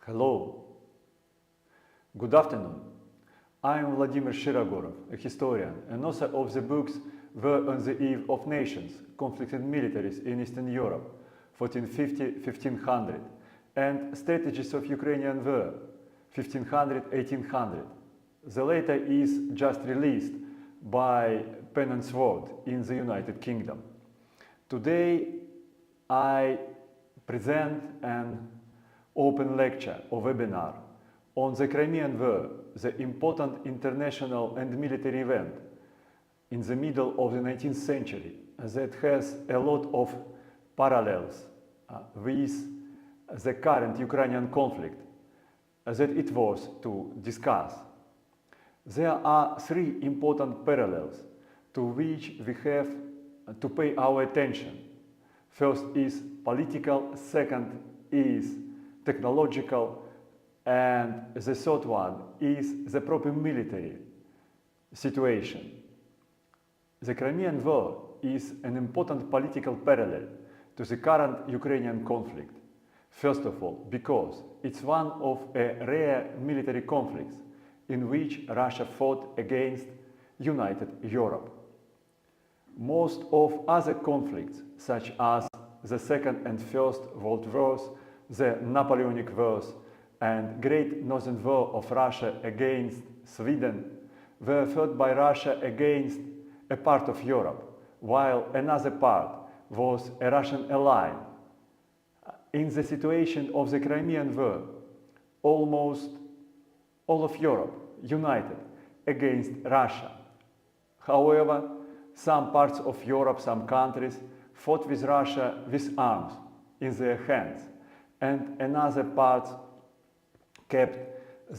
Hello. Good afternoon. I am Vladimir Shirogorov, a historian and author of the books War on the Eve of Nations, Conflict and Militaries in Eastern Europe, 1450–1500, and Strategies of Ukrainian War, 1500–1800. The latter is just released by Pen and Sword in the United Kingdom. Today I present an open lecture or webinar on the Crimean War, the important international and military event in the middle of the 19th century that has a lot of parallels with the current Ukrainian conflict that it was to discuss. There are three important parallels to which we have to pay our attention. First is political, second is technological, and the third one is the proper military situation. The Crimean War is an important political parallel to the current Ukrainian conflict. First of all, because it's one of a rare military conflicts in which Russia fought against United Europe. Most of other conflicts, such as the Second and First World Wars, the Napoleonic Wars, and Great Northern War of Russia against Sweden, were fought by Russia against a part of Europe, while another part was a Russian ally. In the situation of the Crimean War, almost all of Europe united against Russia. However, some parts of Europe, some countries, fought with Russia with arms in their hands, and another part kept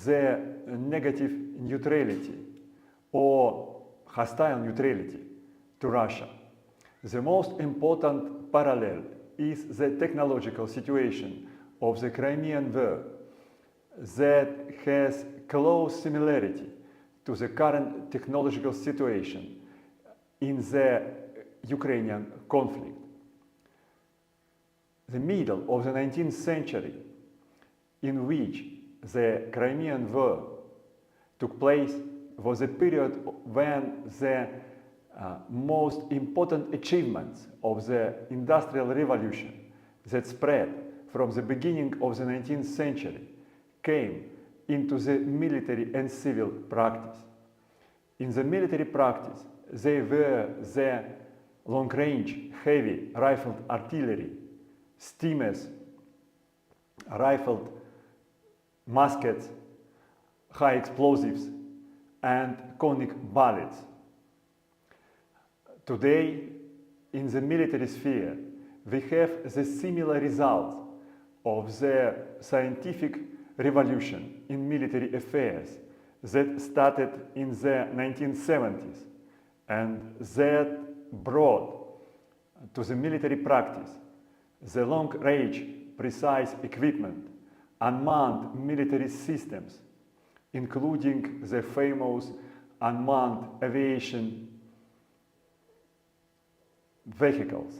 their negative neutrality or hostile neutrality to Russia. The most important parallel is the technological situation of the Crimean War that has close similarity to the current technological situation in the Ukrainian conflict. The middle of the 19th century, in which the Crimean War took place, was a period when the most important achievements of the Industrial Revolution that spread from the beginning of the 19th century came into the military and civil practice. In the military practice, they were the long-range, heavy rifled artillery, steamers, rifled muskets, high explosives, and conic bullets. Today, in the military sphere, we have the similar results of the scientific revolution in military affairs that started in the 1970s and that brought to the military practice the long-range, precise equipment, unmanned military systems, including the famous unmanned aviation vehicles,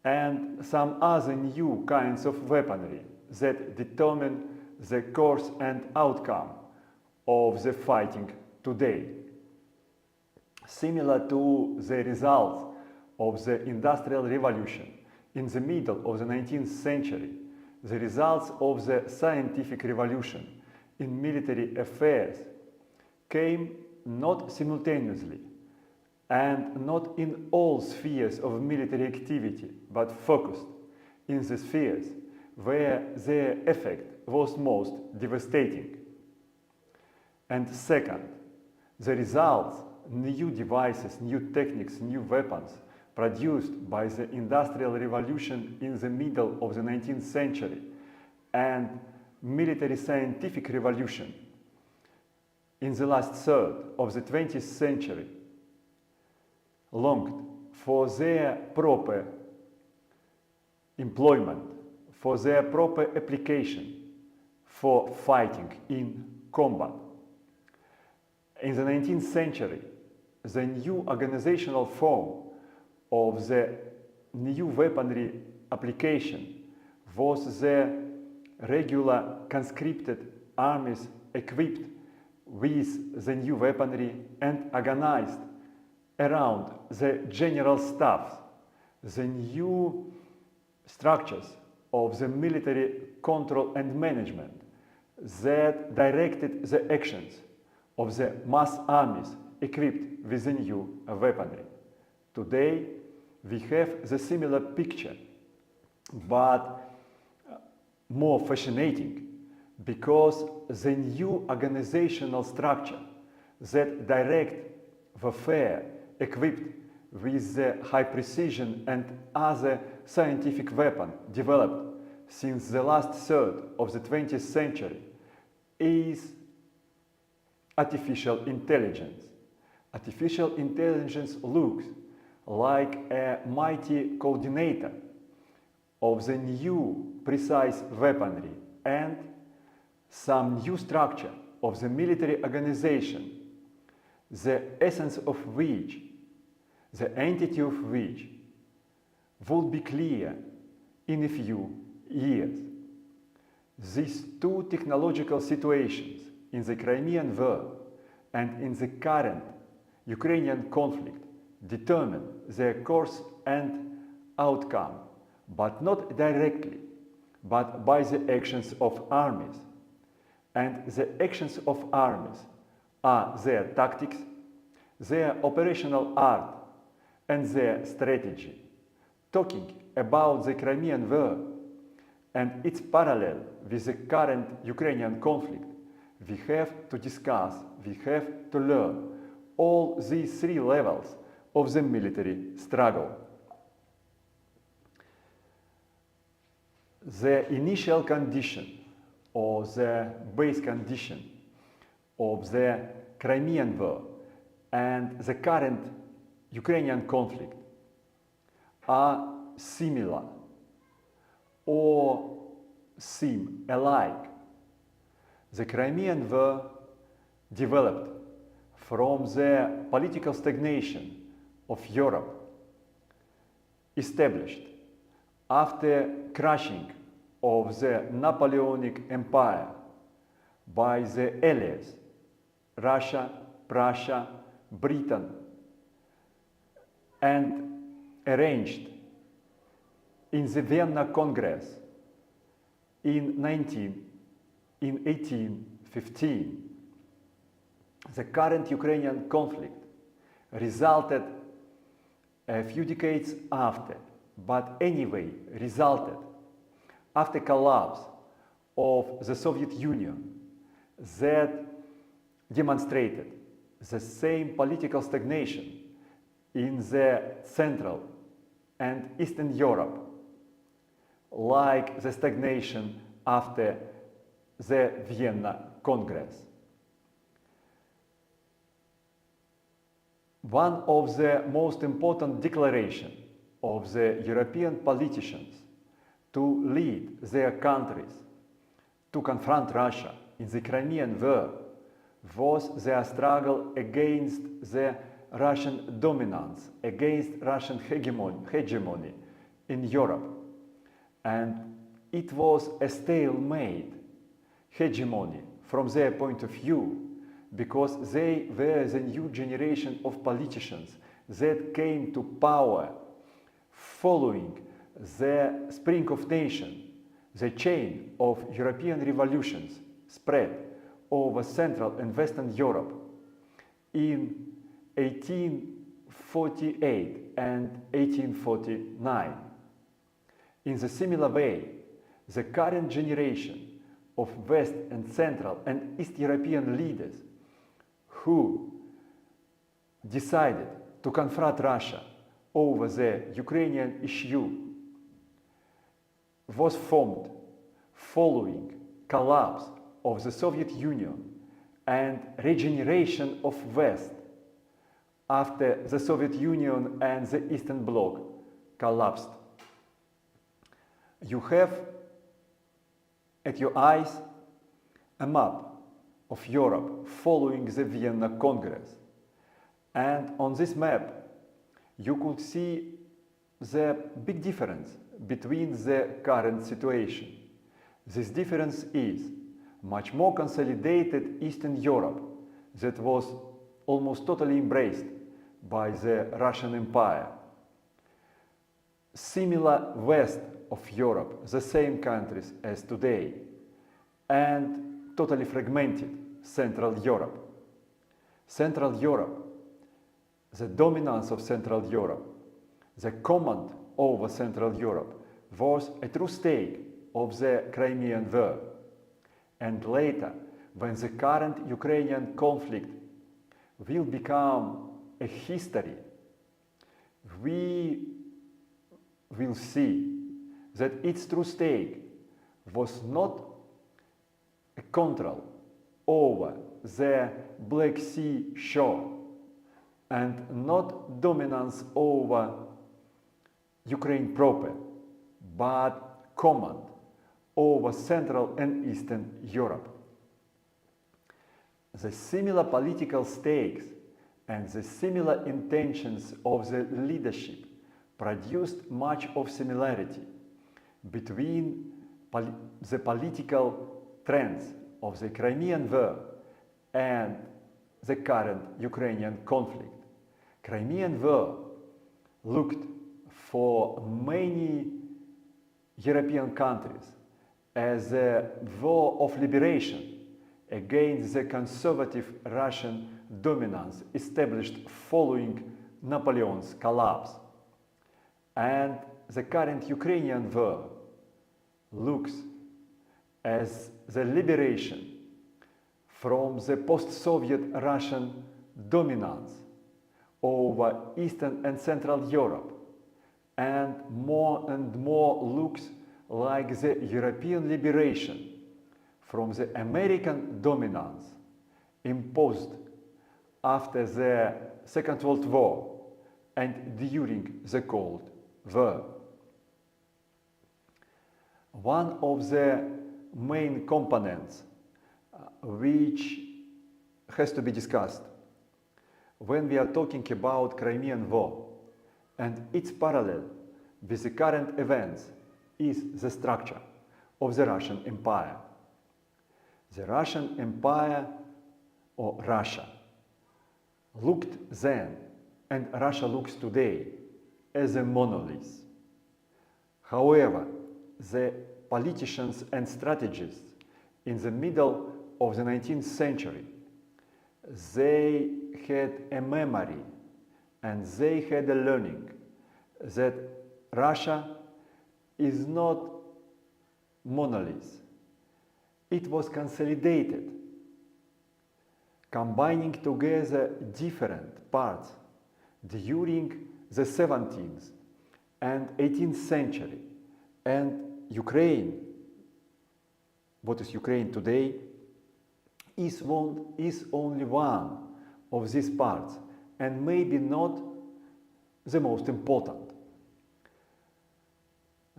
and some other new kinds of weaponry that determine the course and outcome of the fighting today. Similar to the results of the Industrial Revolution in the middle of the 19th century, the results of the scientific revolution in military affairs came not simultaneously and not in all spheres of military activity, but focused in the spheres where their effect was most devastating. And second, the results, new devices, new techniques, new weapons produced by the Industrial Revolution in the middle of the 19th century and military scientific revolution in the last third of the 20th century longed for their proper employment, for their proper application for fighting in combat. In the 19th century, the new organizational form of the new weaponry application was the regular conscripted armies equipped with the new weaponry and organized around the general staffs, the new structures of the military control and management that directed the actions of the mass armies equipped with the new weaponry. Today, we have the similar picture, but more fascinating, because the new organizational structure that direct warfare equipped with the high precision and other scientific weapons developed since the last third of the 20th century is artificial intelligence. Artificial intelligence looks like a mighty coordinator of the new precise weaponry and some new structure of the military organization, the essence of which, the entity of which, will be clear in a few years. These two technological situations in the Crimean War and in the current Ukrainian conflict determine their course and outcome, but not directly, but by the actions of armies. And the actions of armies are their tactics, their operational art, and their strategy. Talking about the Crimean War and its parallel with the current Ukrainian conflict, we have to discuss, we have to learn all these three levels of the military struggle. The initial condition or the base condition of the Crimean War and the current Ukrainian conflict are similar or seem alike. The Crimean War developed from the political stagnation of Europe, established after crushing of the Napoleonic Empire by the allies Russia, Prussia, Britain, and arranged in the Vienna Congress in 1815. The current Ukrainian conflict resulted a few decades after, but anyway resulted after collapse of the Soviet Union that demonstrated the same political stagnation in the Central and Eastern Europe, like the stagnation after the Vienna Congress. One of the most important declarations of the European politicians to lead their countries to confront Russia in the Crimean War was their struggle against the Russian dominance, against Russian hegemony in Europe. And it was a stalemate hegemony from their point of view, because they were the new generation of politicians that came to power following the Spring of Nations, the chain of European revolutions spread over Central and Western Europe in 1848 and 1849. In the similar way, the current generation of West and Central and East European leaders who decided to confront Russia over the Ukrainian issue was formed following collapse of the Soviet Union and regeneration of West after the Soviet Union and the Eastern Bloc collapsed. You have at your eyes a map of Europe following the Vienna Congress. And on this map, you could see the big difference between the current situation. This difference is much more consolidated Eastern Europe that was almost totally embraced by the Russian Empire. Similar west of Europe, the same countries as today, and totally fragmented Central Europe. Central Europe, the dominance of Central Europe, the command over Central Europe was a true stake of the Crimean War. And later, when the current Ukrainian conflict will become a history, we will see that its true stake was not a control over the Black Sea shore and not dominance over Ukraine proper, but command over Central and Eastern Europe. The similar political stakes and the similar intentions of the leadership produced much of similarity between the political trends of the Crimean War and the current Ukrainian conflict. Crimean War looked for many European countries as a war of liberation against the conservative Russian dominance established following Napoleon's collapse. And the current Ukrainian war looks as the liberation from the post-Soviet Russian dominance over Eastern and Central Europe, and more looks like the European liberation from the American dominance imposed after the Second World War and during the Cold War. One of the main components which has to be discussed when we are talking about Crimean War and its parallel with the current events is the structure of the Russian Empire. The Russian Empire, or Russia, looked then, and Russia looks today, as a monolith. However, the politicians and strategists in the middle of the 19th century, they had a memory and they had a learning that Russia is not monolith. It was consolidated, combining together different parts during the 17th and 18th century. And Ukraine, what is Ukraine today, is only one of these parts, and maybe not the most important.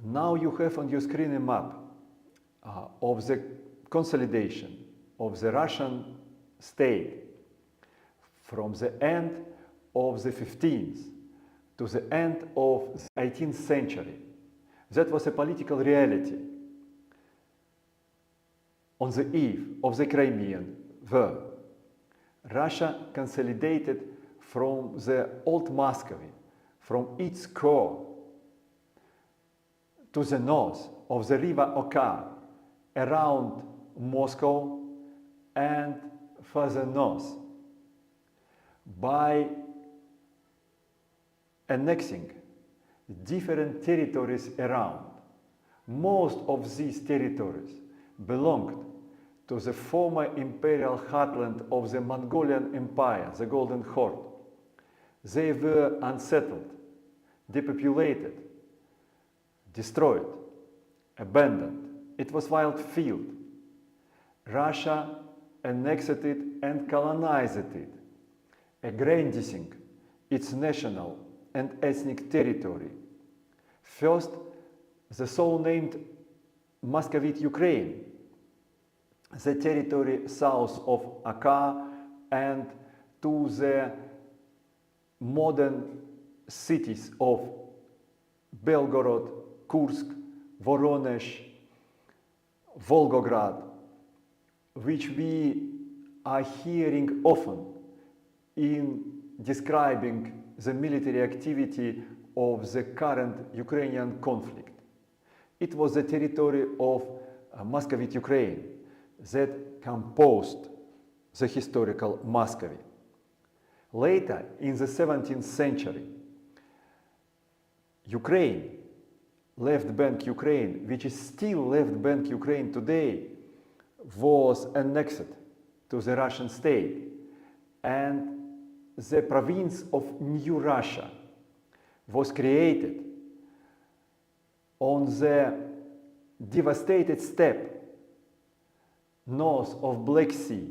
Now you have on your screen a map of the consolidation of the Russian state from the end of the 15th to the end of the 18th century. That was a political reality on the eve of the Crimean War. Russia consolidated from the old Muscovy, from its core, to the north of the river Oka, around Moscow and further north, by annexing different territories around. Most of these territories belonged to the former imperial heartland of the Mongolian Empire, the Golden Horde. They were unsettled, depopulated, destroyed, abandoned. It was wild field. Russia annexed it and colonized it, aggrandizing its national and ethnic territory. First, the so-named Muscovite Ukraine, the territory south of Oka and to the modern cities of Belgorod, Kursk, Voronezh, Volgograd, which we are hearing often in describing the military activity of the current Ukrainian conflict. It was the territory of Muscovite Ukraine that composed the historical Muscovy. Later, in the 17th century, Ukraine, left bank Ukraine, which is still left bank Ukraine today, was annexed to the Russian state, and the province of New Russia was created on the devastated steppe north of Black Sea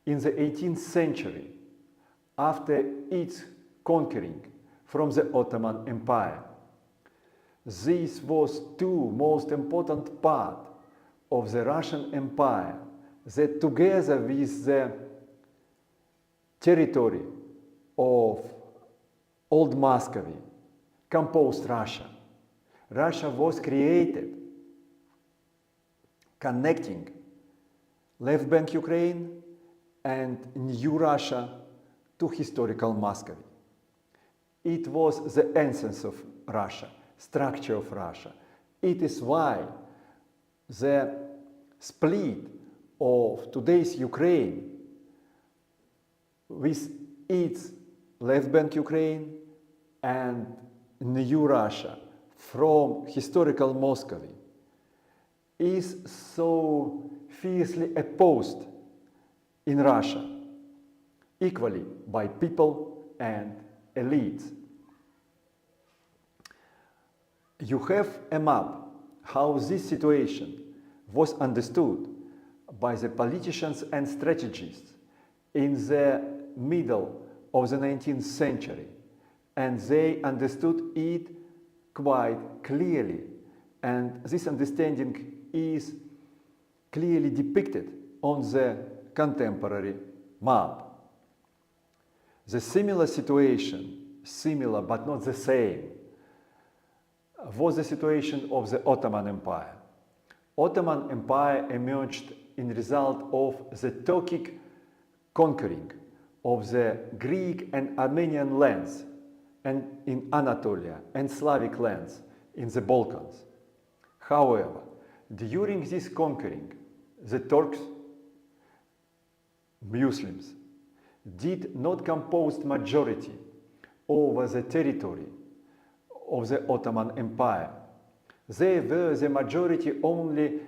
in the 18th century after its conquering from the Ottoman Empire. This was two most important parts of the Russian Empire that, together with the territory of Old Muscovy, composed Russia. Russia was created connecting left bank Ukraine and New Russia to historical Muscovy. It was the essence of Russia, structure of Russia. It is why the split of today's Ukraine with its left bank Ukraine and New Russia from historical Muscovy is so fiercely opposed in Russia, equally by people and elites. You have a map how this situation was understood by the politicians and strategists in the middle of the 19th century, and they understood it quite clearly, and this understanding is clearly depicted on the contemporary map. The similar situation, similar but not the same, was the situation of the Ottoman Empire. Ottoman Empire emerged in result of the Turkic conquering of the Greek and Armenian lands and in Anatolia and Slavic lands in the Balkans. However, during this conquering, the Turks, Muslims, did not compose majority over the territory of the Ottoman Empire. They were the majority only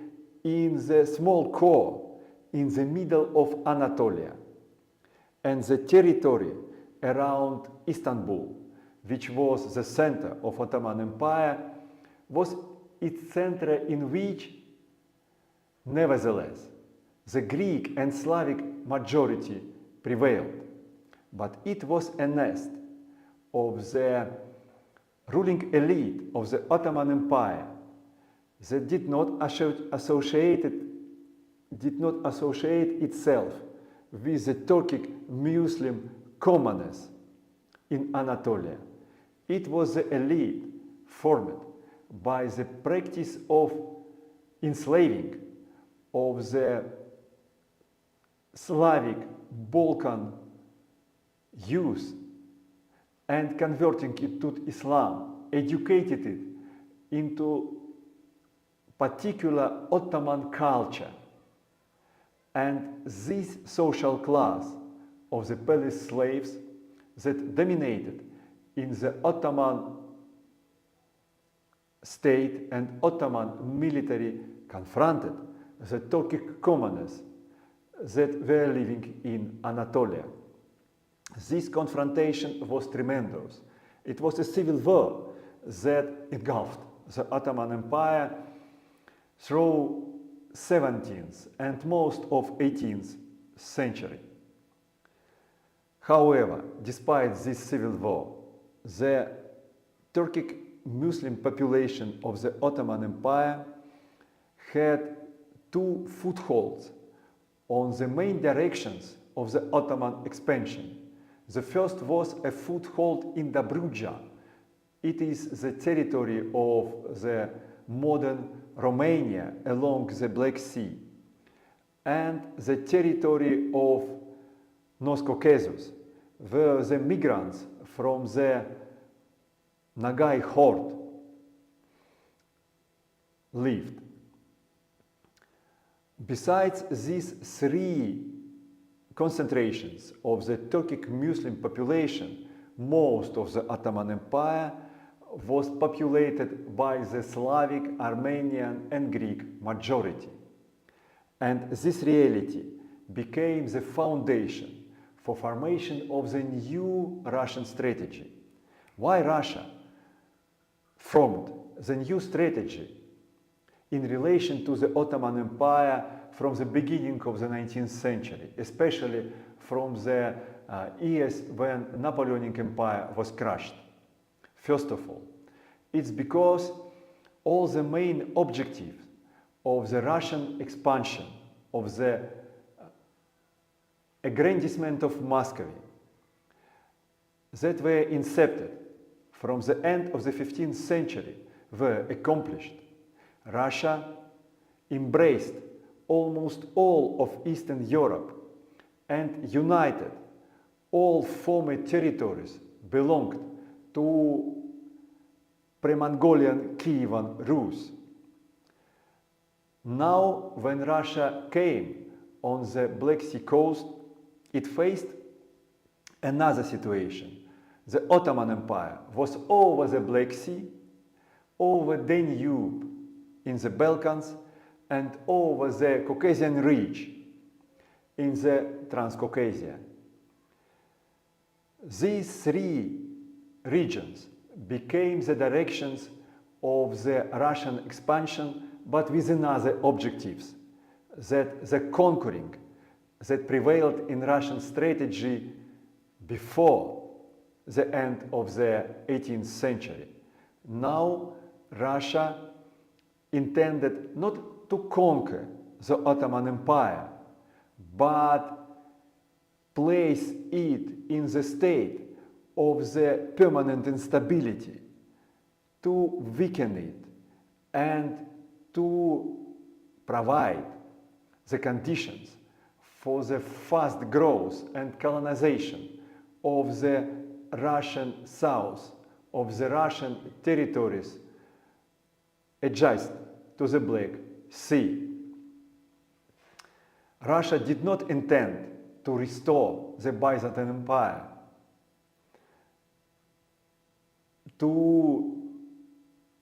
in the small core in the middle of Anatolia, and the territory around Istanbul, which was the center of Ottoman Empire, was its center in which, nevertheless, the Greek and Slavic majority prevailed. But it was a nest of the ruling elite of the Ottoman Empire that did not associate itself with the Turkic Muslim commoners in Anatolia. It was the elite formed by the practice of enslaving of the Slavic Balkan youth and converting it to Islam, educated it into particular Ottoman culture. And this social class of the palace slaves that dominated in the Ottoman state and Ottoman military confronted the Turkic commoners that were living in Anatolia. This confrontation was tremendous. It was a civil war that engulfed the Ottoman Empire through 17th and most of 18th century. However, despite this civil war, the Turkic Muslim population of the Ottoman Empire had two footholds on the main directions of the Ottoman expansion. The first was a foothold in Dobruja. It is the territory of the modern Romania along the Black Sea, and the territory of North Caucasus, where the migrants from the Nagai horde lived. Besides these three concentrations of the Turkic Muslim population, most of the Ottoman Empire was populated by the Slavic, Armenian and Greek majority. And this reality became the foundation for formation of the new Russian strategy. Why Russia formed the new strategy in relation to the Ottoman Empire from the beginning of the 19th century, especially from the years when Napoleonic Empire was crushed? First of all, it's because all the main objectives of the Russian expansion, of the aggrandizement of Muscovy, that were incepted from the end of the 15th century were accomplished. Russia embraced almost all of Eastern Europe and united all former territories belonged to pre-Mongolian Kievan Rus. Now, when Russia came on the Black Sea coast, it faced another situation. The Ottoman Empire was over the Black Sea, over Danube in the Balkans, and over the Caucasian Ridge in the Transcaucasia. These three regions became the directions of the Russian expansion, but with another objectives, that the conquering that prevailed in Russian strategy before the end of the 18th century. Now Russia intended not to conquer the Ottoman Empire, but place it in the state of the permanent instability, to weaken it and to provide the conditions for the fast growth and colonization of the Russian south, of the Russian territories adjacent to the Black Sea. Russia did not intend to restore the Byzantine Empire, to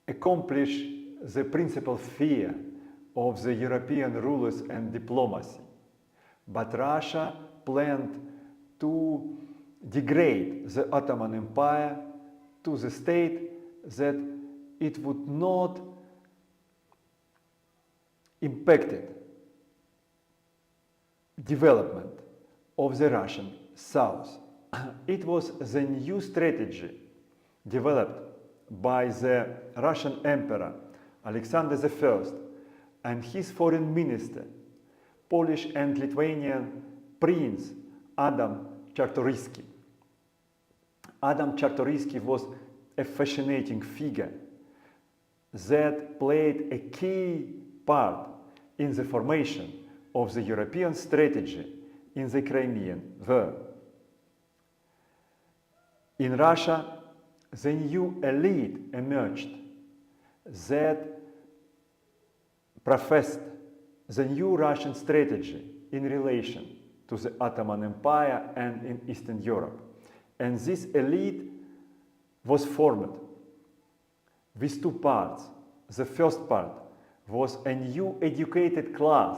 accomplish the principal fear of the European rulers and diplomacy. But Russia planned to degrade the Ottoman Empire to the state that it would not impact development of the Russian South. It was the new strategy developed by the Russian Emperor Alexander I and his foreign minister, Polish and Lithuanian Prince Adam Czartoryski. Adam Czartoryski was a fascinating figure that played a key part in the formation of the European strategy in the Crimean War. In Russia, the new elite emerged that professed the new Russian strategy in relation to the Ottoman Empire and in Eastern Europe. And this elite was formed with two parts. The first part was a new educated class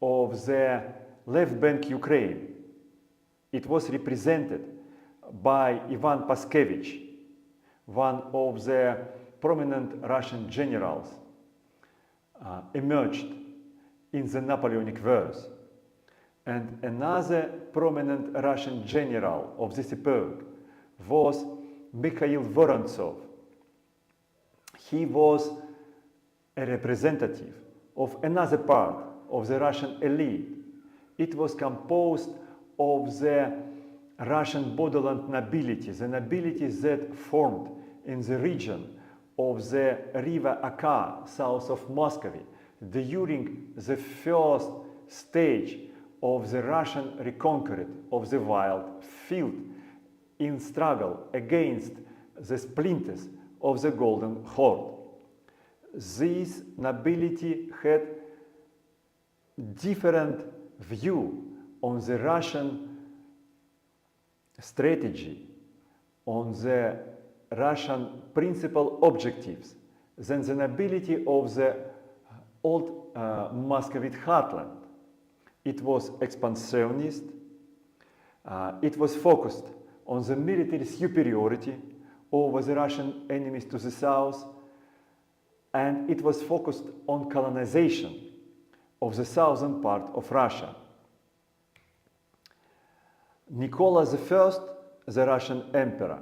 of the left bank Ukraine. It was represented by Ivan Paskevich, one of the prominent Russian generals emerged in the Napoleonic Wars. And another prominent Russian general of this epoch was Mikhail Vorontsov. He was a representative of another part of the Russian elite. It was composed of the Russian borderland nobility, the nobility that formed in the region of the river Akka, south of Muscovy, during the first stage of the Russian reconquer of the wild field in struggle against the splinters of the Golden Horde. This nobility had different view on the Russian strategy, on the Russian principal objectives than the nobility of the old Muscovite heartland. It was expansionist, it was focused on the military superiority over the Russian enemies to the south, and it was focused on colonization of the southern part of Russia. Nicholas I, the Russian emperor,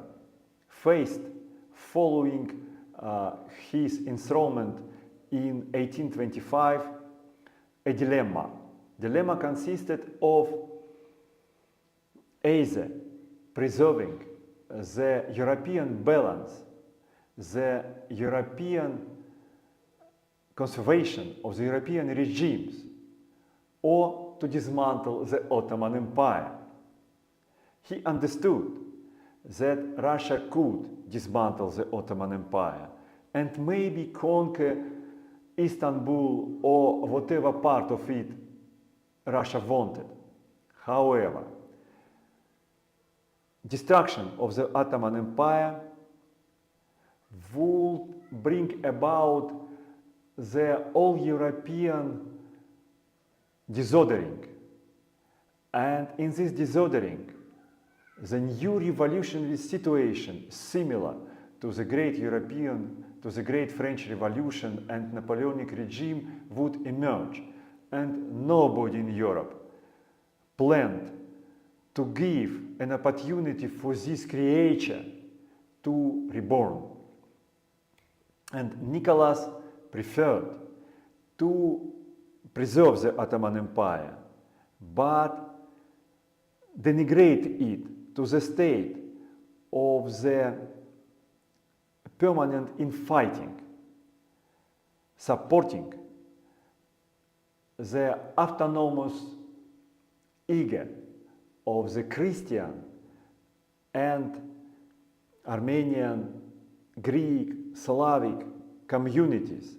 faced, following his enthronement in 1825, a dilemma. Dilemma consisted of either preserving the European balance, the European conservation of the European regimes, or to dismantle the Ottoman Empire. He understood that Russia could dismantle the Ottoman Empire and maybe conquer Istanbul or whatever part of it Russia wanted. However, destruction of the Ottoman Empire would bring about the all-European disordering. And in this disordering, the new revolutionary situation, similar to the great French Revolution and Napoleonic regime, would emerge. And nobody in Europe planned to give an opportunity for this creature to reborn. And Nicholas preferred to preserve the Ottoman Empire, but denigrate it to the state of the permanent infighting, supporting the autonomous ego of the Christian and Armenian, Greek, Slavic communities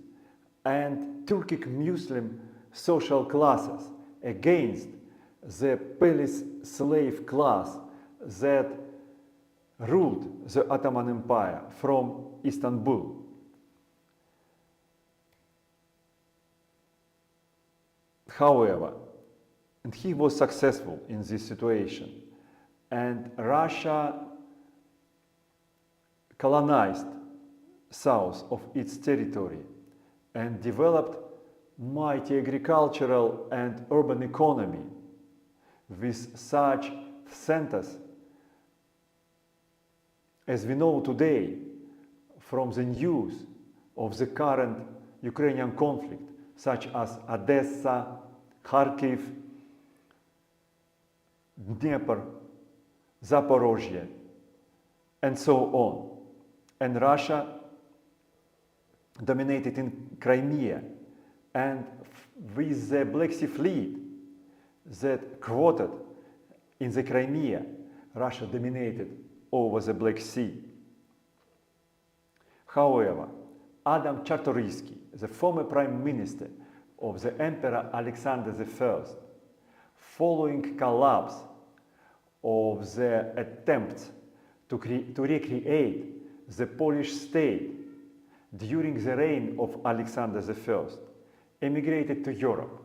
and Turkic Muslim social classes against the palace slave class that ruled the Ottoman Empire from Istanbul. However, and he was successful in this situation, and Russia colonized south of its territory and developed mighty agricultural and urban economy with such centers as we know today from the news of the current Ukrainian conflict, such as Odessa, Kharkiv, Dnieper, Zaporozhye, and so on. And Russia dominated in Crimea, and with the Black Sea Fleet that quartered in the Crimea, Russia dominated over the Black Sea. However, Adam Czartoryski, the former prime minister of the Emperor Alexander I, following collapse of the attempts to recreate the Polish state during the reign of Alexander I, emigrated to Europe.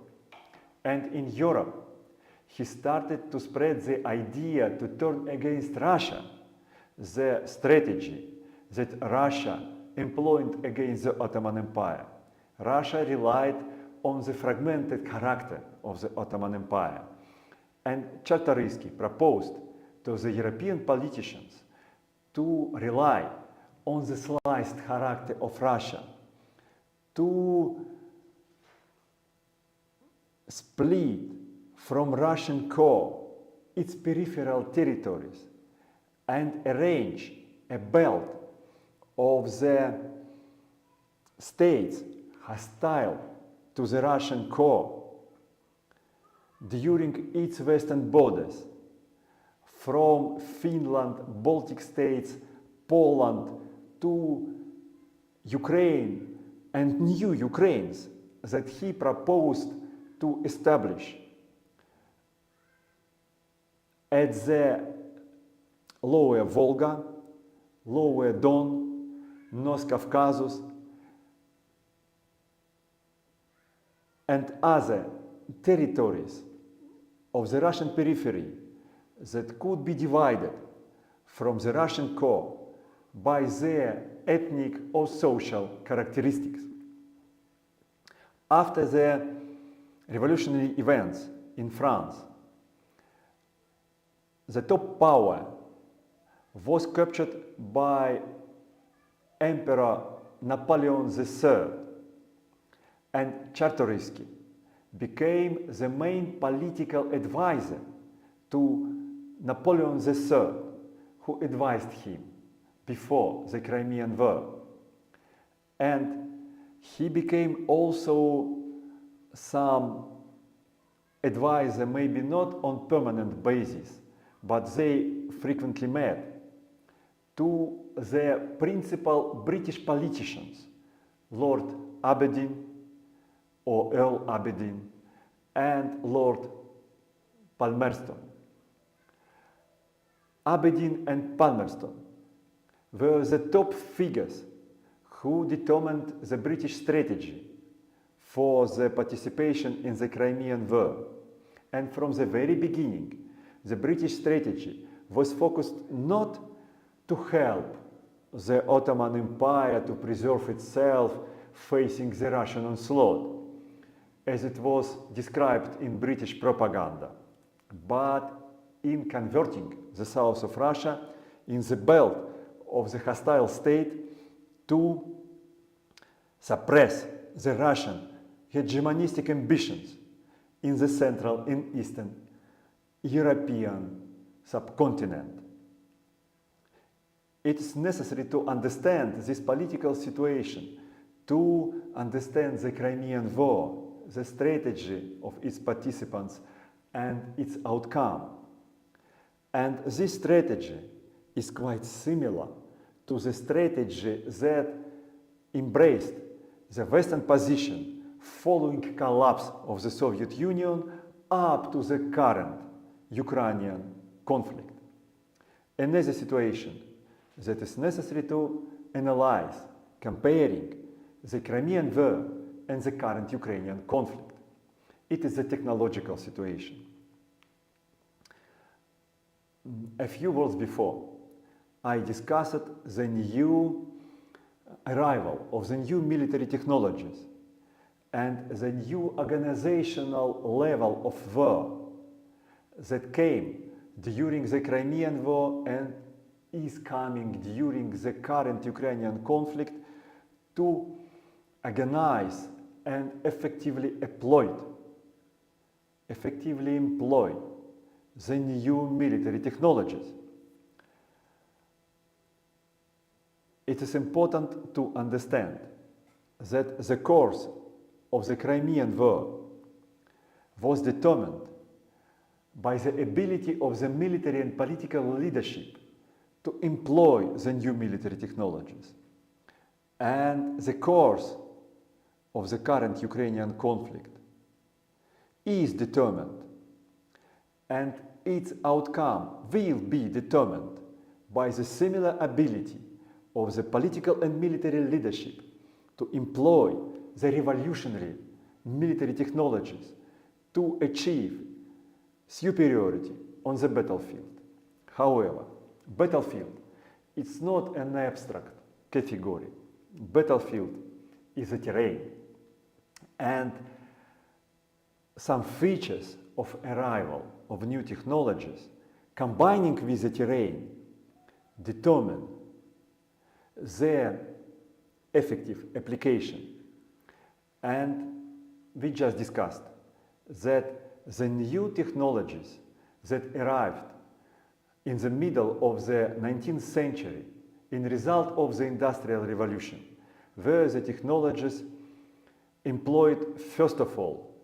And in Europe, he started to spread the idea to turn against Russia, the strategy that Russia employed against the Ottoman Empire. Russia relied on the fragmented character of the Ottoman Empire. And Czartoryski proposed to the European politicians to rely on the sliced character of Russia, to split from Russian core its peripheral territories and arrange a belt of the states hostile to the Russian core during its western borders, from Finland, Baltic states, Poland to Ukraine and new Ukraines that he proposed to establish at the lower Volga, lower Don, North Caucasus, and other territories of the Russian periphery that could be divided from the Russian core by their ethnic or social characteristics. After the revolutionary events in France, the top power was captured by Emperor Napoleon III, and Czartoryski became the main political advisor to Napoleon III, who advised him before the Crimean War. And he became also some advisor, maybe not on permanent basis, but they frequently met, to the principal British politicians, Lord Aberdeen or Earl Aberdeen and Lord Palmerston. Aberdeen and Palmerston were the top figures who determined the British strategy for the participation in the Crimean War. And from the very beginning, the British strategy was focused not to help the Ottoman Empire to preserve itself facing the Russian onslaught, as it was described in British propaganda, but in converting the south of Russia in the belt of the hostile state to suppress the Russian hegemonistic ambitions in the Central and Eastern European subcontinent. It is necessary to understand this political situation, to understand the Crimean War, the strategy of its participants and its outcome. And this strategy is quite similar to the strategy that embraced the Western position following collapse of the Soviet Union up to the current Ukrainian conflict. Another situation that is necessary to analyze, comparing the Crimean War and the current Ukrainian conflict. It is the technological situation. A few words before, I discussed the new arrival of the new military technologies and the new organizational level of war that came during the Crimean War and is coming during the current Ukrainian conflict to organize and effectively employ the new military technologies. It is important to understand that the course of the Crimean War was determined by the ability of the military and political leadership to employ the new military technologies. And the course of the current Ukrainian conflict is determined, and its outcome will be determined by the similar ability of the political and military leadership to employ the revolutionary military technologies to achieve superiority on the battlefield. However, battlefield is not an abstract category. Battlefield is a terrain, and some features of arrival of new technologies combining with the terrain determine their effective application. And we just discussed that the new technologies that arrived in the middle of the 19th century in result of the Industrial Revolution were the technologies employed first of all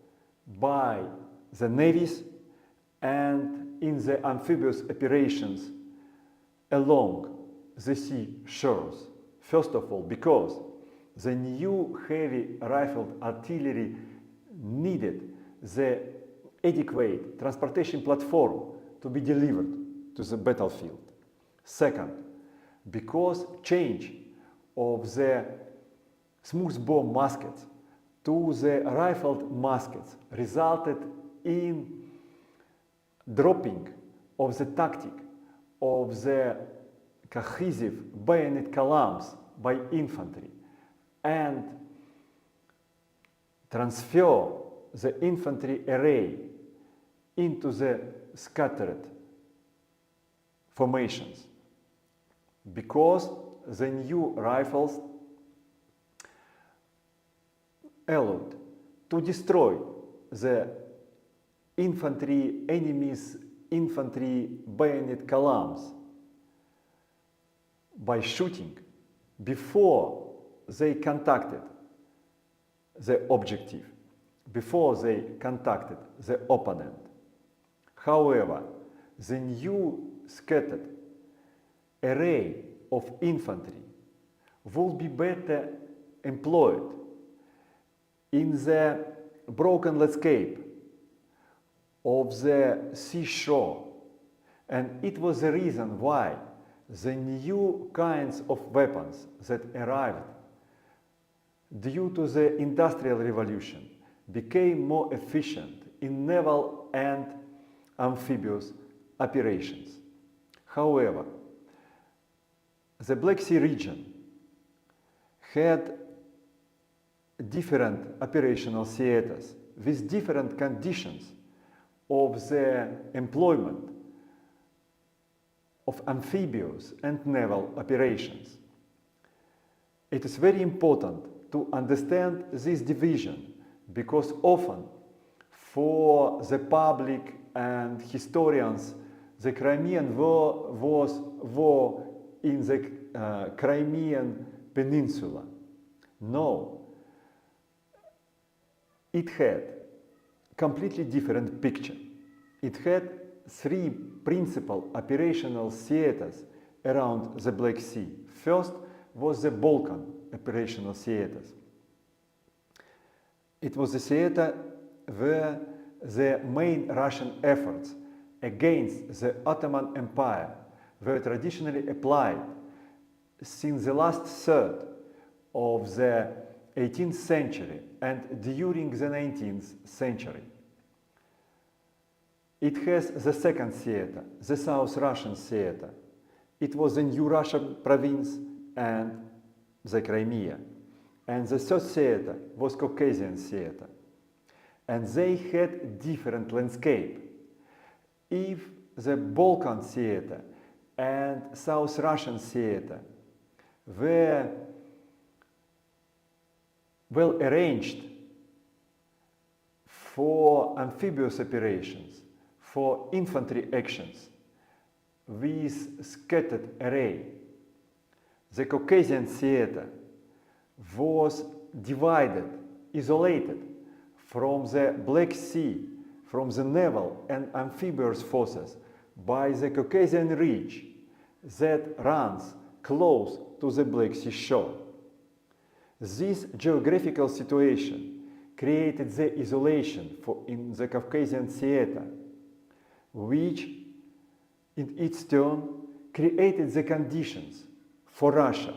by the navies and in the amphibious operations along the sea shores. First of all, because the new heavy rifled artillery needed the adequate transportation platform to be delivered to the battlefield. Second, because change of the smoothbore muskets to the rifled muskets resulted in dropping of the tactic of the cohesive bayonet columns by infantry and transfer the infantry array into the scattered formations, because the new rifles allowed to destroy the enemy's infantry bayonet columns by shooting before they contacted the objective, before they contacted the opponent. However, the new scattered array of infantry will be better employed in the broken landscape of the seashore, and it was the reason why the new kinds of weapons that arrived due to the Industrial Revolution became more efficient in naval and amphibious operations. However, the Black Sea region had different operational theaters with different conditions of the employment of amphibious and naval operations. It is very important to understand this division, because often for the public and historians the Crimean War was war in the Crimean Peninsula. No, it had completely different picture. It had three principal operational theaters around the Black Sea. First was the Balkan operational theaters. It was the theater where the main Russian efforts against the Ottoman Empire were traditionally applied since the last third of the 18th century and during the 19th century. It has the second theater, the South Russian theater. It was the New Russian province and the Crimea. And the third theater was Caucasian theater. And they had different landscape. If the Balkan theater and South Russian theater were well arranged for amphibious operations, for infantry actions with scattered array, the Caucasian theater was divided, isolated from the Black Sea, from the naval and amphibious forces by the Caucasian Ridge that runs close to the Black Sea shore. This geographical situation created the isolation in the Caucasian theater, which in its turn created the conditions for Russia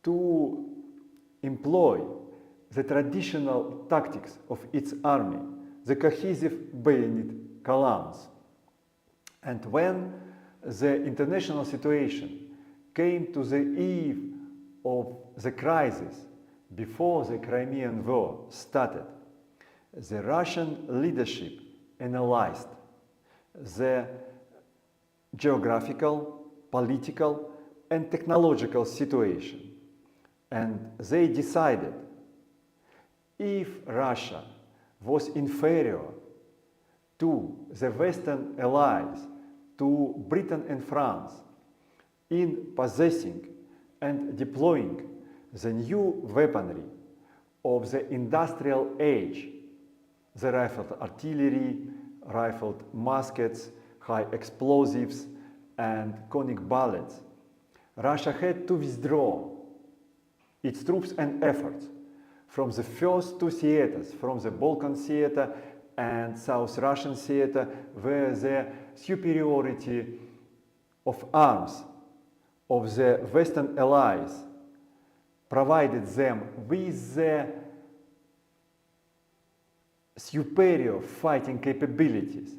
to employ the traditional tactics of its army, the cohesive bayonet columns. And when the international situation came to the eve of the crisis before the Crimean War started, the Russian leadership analyzed the geographical, political, and technological situation, and they decided if Russia was inferior to the Western allies, to Britain and France, in possessing and deploying the new weaponry of the industrial age, the rifled artillery, rifled muskets, high explosives, and conic bullets, Russia had to withdraw its troops and efforts from the first two theaters, from the Balkan theater and South Russian theater, where the superiority of arms of the Western allies provided them with the superior fighting capabilities,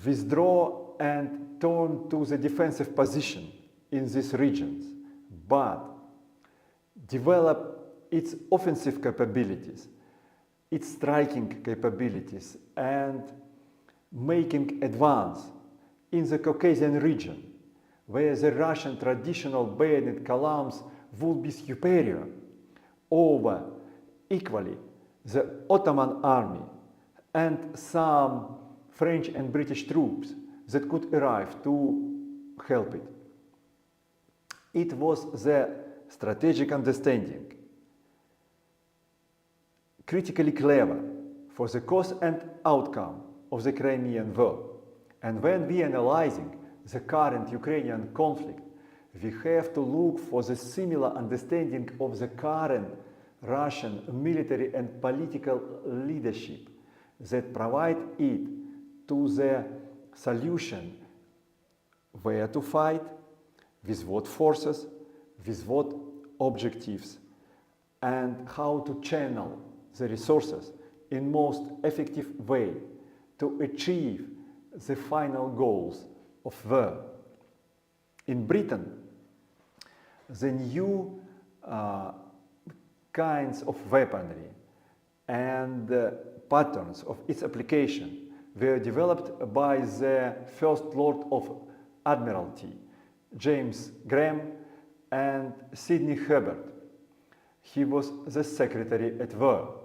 withdraw and turn to the defensive position in these regions, but develop its offensive capabilities, its striking capabilities, and making advance in the Caucasian region, where the Russian traditional bayonet columns would be superior over equally the Ottoman army and some French and British troops that could arrive to help it. It was the strategic understanding, critically clever for the cause and outcome of the Crimean War. And when we are analyzing the current Ukrainian conflict, we have to look for the similar understanding of the current Russian military and political leadership that provide it to the solution where to fight, with what forces, with what objectives, and how to channel the resources in most effective way to achieve the final goals of war. In Britain, the new kinds of weaponry and patterns of its application were developed by the First Lord of Admiralty, James Graham, and Sidney Herbert. He was the Secretary at War.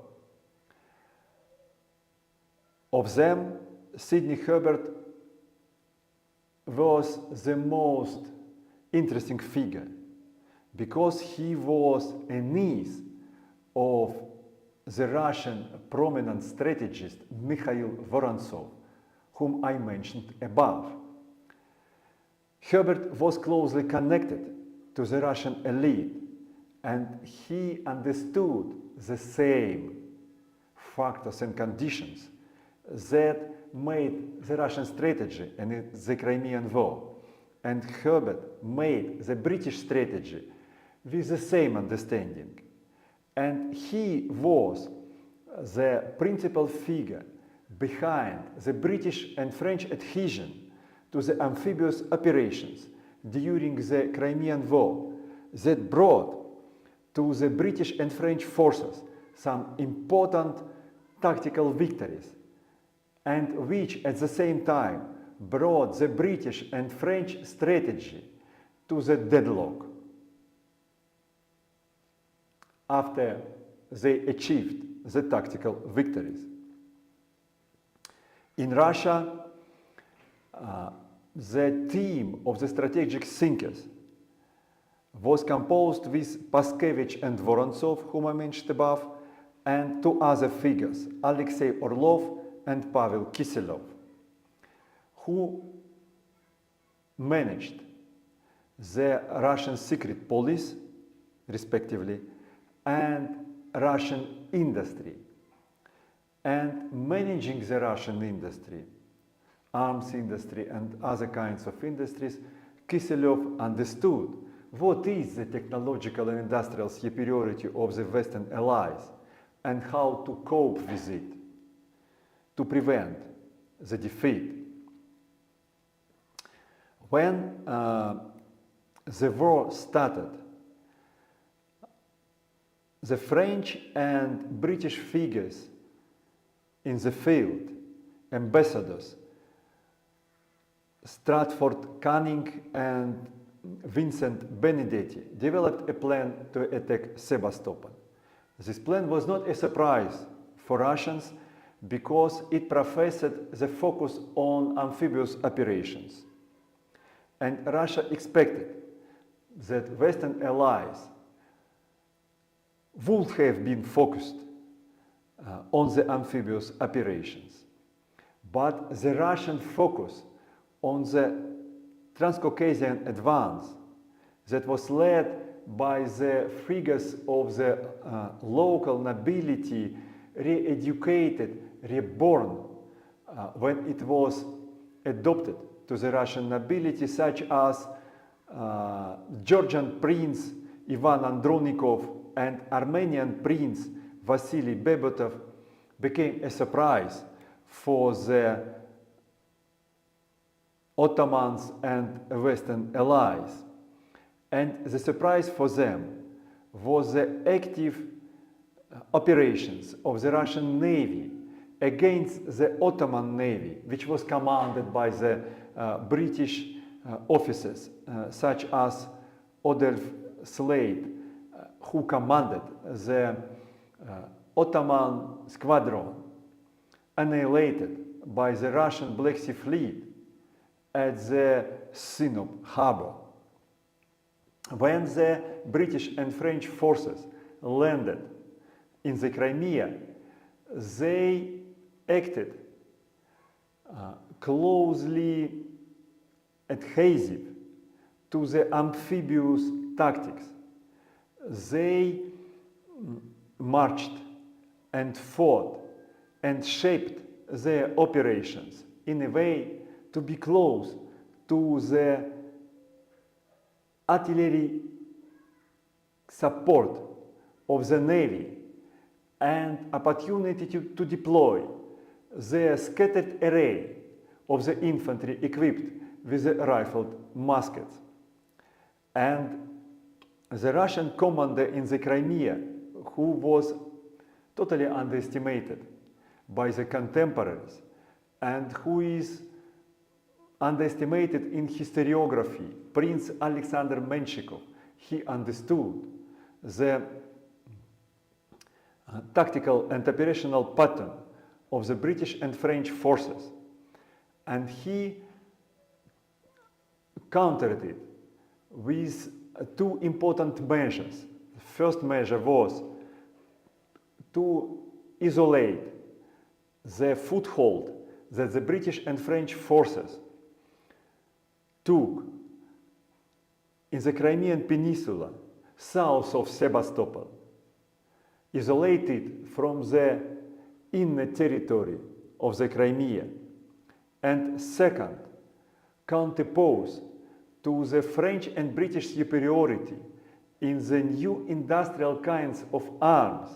Of them, Sidney Herbert was the most interesting figure because he was a niece of the Russian prominent strategist Mikhail Vorontsov, whom I mentioned above. Herbert was closely connected to the Russian elite, and he understood the same factors and conditions that made the Russian strategy in the Crimean War. And Herbert made the British strategy with the same understanding. And he was the principal figure behind the British and French adhesion to the amphibious operations during the Crimean War that brought to the British and French forces some important tactical victories, and which at the same time brought the British and French strategy to the deadlock after they achieved the tactical victories. In Russia, the team of the strategic thinkers was composed with Paskevich and Vorontsov, whom I mentioned above, and two other figures, Alexei Orlov and Pavel Kiselov, who managed the Russian secret police, respectively, and Russian industry. And managing the Russian industry, arms industry and other kinds of industries, Kiselov understood what is the technological and industrial superiority of the Western allies and how to cope with it, to prevent the defeat. When the war started, the French and British figures in the field, ambassadors, Stratford Canning and Vincent Benedetti, developed a plan to attack Sebastopol. This plan was not a surprise for Russians because it professed the focus on amphibious operations. And Russia expected that Western allies would have been focused on the amphibious operations. But the Russian focus on the Transcaucasian advance that was led by the figures of the local nobility, re-educated, reborn, when it was adopted to the Russian nobility, such as Georgian Prince Ivan Andronikov and Armenian Prince Vasily Bebotov, became a surprise for the Ottomans and Western allies. And the surprise for them was the active operations of the Russian Navy against the Ottoman Navy, which was commanded by the British officers, such as Adolf Slade, who commanded the Ottoman squadron, annihilated by the Russian Black Sea Fleet at the Sinop harbor. When the British and French forces landed in the Crimea, they acted closely adhesive to the amphibious tactics. They marched and fought and shaped their operations in a way to be close to the artillery support of the Navy and opportunity to deploy the scattered array of the infantry equipped with the rifled muskets. And the Russian commander in the Crimea, who was totally underestimated by the contemporaries and who is underestimated in historiography, Prince Alexander Menshikov, he understood the tactical and operational pattern of the British and French forces, and he countered it with two important measures. The first measure was to isolate the foothold that the British and French forces took in the Crimean Peninsula south of Sebastopol, isolated from the inner territory of the Crimea, and second, counterpose to the French and British superiority in the new industrial kinds of arms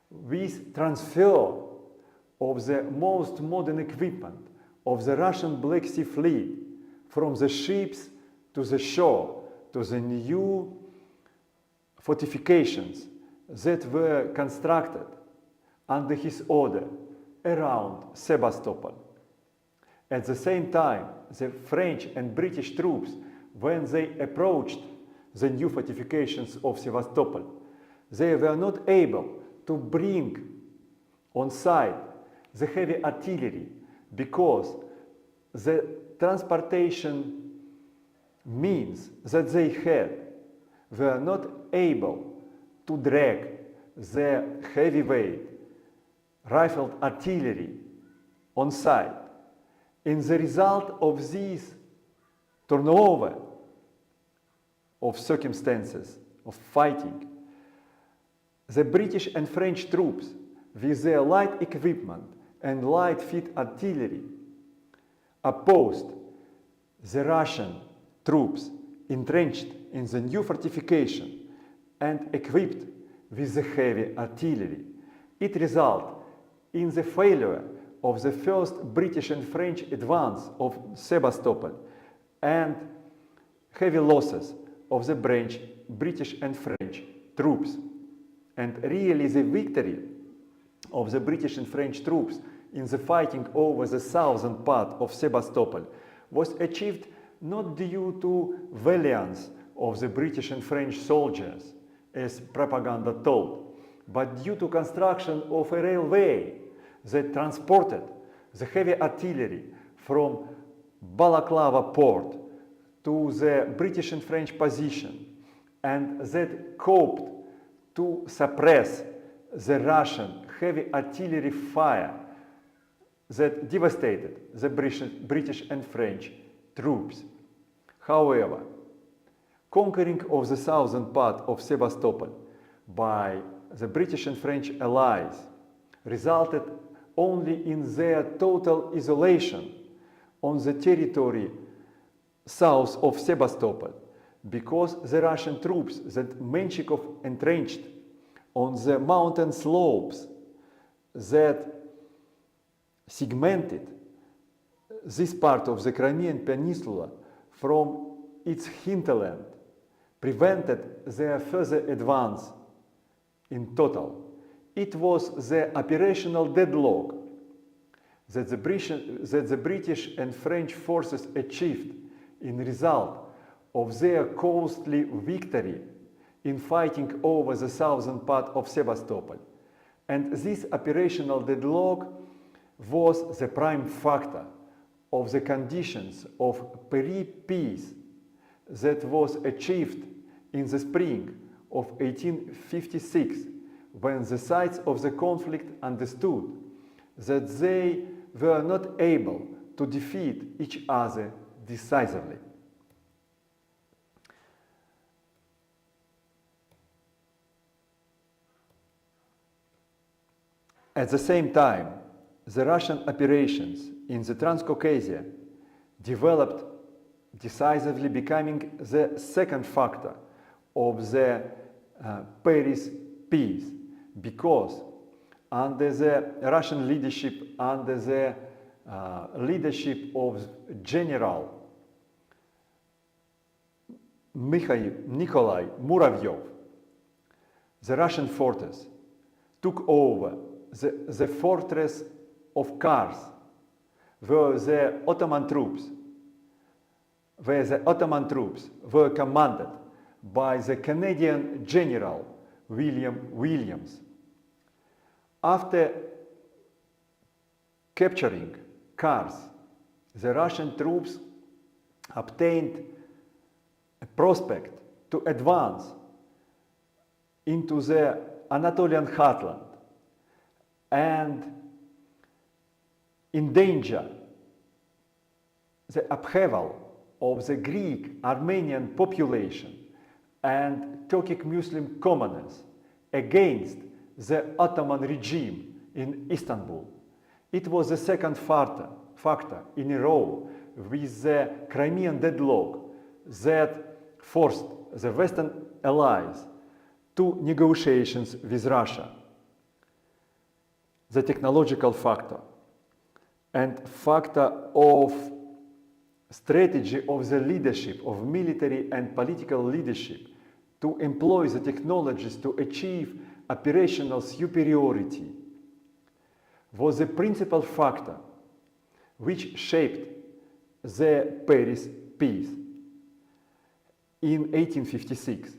with transfer of the most modern equipment of the Russian Black Sea Fleet from the ships to the shore, to the new fortifications that were constructed under his order around Sebastopol. At the same time, the French and British troops, when they approached the new fortifications of Sevastopol, they were not able to bring on site the heavy artillery because the transportation means that they had were not able to drag the heavyweight rifled artillery on site. In the result of this turnover of circumstances of fighting, the British and French troops with their light equipment and light field artillery opposed the Russian troops entrenched in the new fortification and equipped with the heavy artillery. It resulted in the failure of the first British and French advance of Sebastopol and heavy losses of the British and French troops. And really the victory of the British and French troops in the fighting over the southern part of Sebastopol was achieved not due to valiance of the British and French soldiers, as propaganda told, but due to construction of a railway that transported the heavy artillery from Balaclava port to the British and French position, and that coped to suppress the Russian heavy artillery fire that devastated the British and French troops. However, conquering of the southern part of Sebastopol by the British and French allies resulted only in their total isolation on the territory south of Sebastopol, because the Russian troops that Menshikov entrenched on the mountain slopes that segmented this part of the Crimean Peninsula from its hinterland prevented their further advance in total. It was the operational deadlock that the British and French forces achieved in result of their costly victory in fighting over the southern part of Sebastopol. And this operational deadlock was the prime factor of the conditions of peace that was achieved in the spring of 1856, when the sides of the conflict understood that they were not able to defeat each other decisively. At the same time, the Russian operations in the Transcaucasia developed decisively, becoming the second factor of the Paris peace, because under the Russian leadership, under the leadership of General Nikolai Muravyov, the Russian forces took over the fortress of Kars, where the Ottoman troops were commanded by the Canadian General William Williams. After capturing Kars, the Russian troops obtained a prospect to advance into the Anatolian heartland and endanger the upheaval of the Greek Armenian population and Turkic Muslim commoners against the Ottoman regime in Istanbul. It was the second factor in a row with the Crimean deadlock that forced the Western allies to negotiations with Russia. The technological factor and factor of strategy of the leadership, of military and political leadership, to employ the technologies to achieve operational superiority, was the principal factor which shaped the Paris peace in 1856.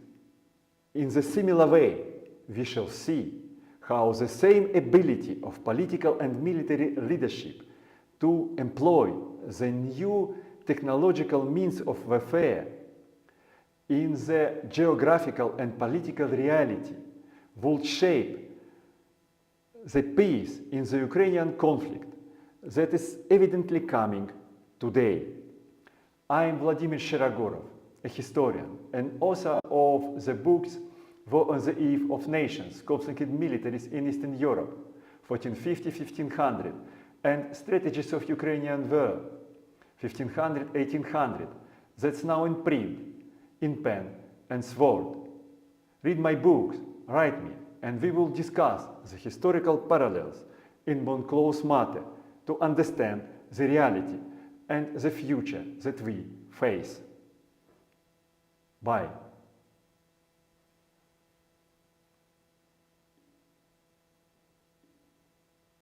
In the similar way, we shall see how the same ability of political and military leadership to employ the new technological means of warfare in the geographical and political reality would shape the peace in the Ukrainian conflict that is evidently coming today. I am Vladimir Shirogorov, a historian and author of the books War on the Eve of Nations, Conflict Militaries in Eastern Europe, 1450-1500, and Strategies of Ukrainian War, 1500-1800, that's now in print, in pen and sword. Read my books, write me, and we will discuss the historical parallels in one close matter to understand the reality and the future that we face. Bye.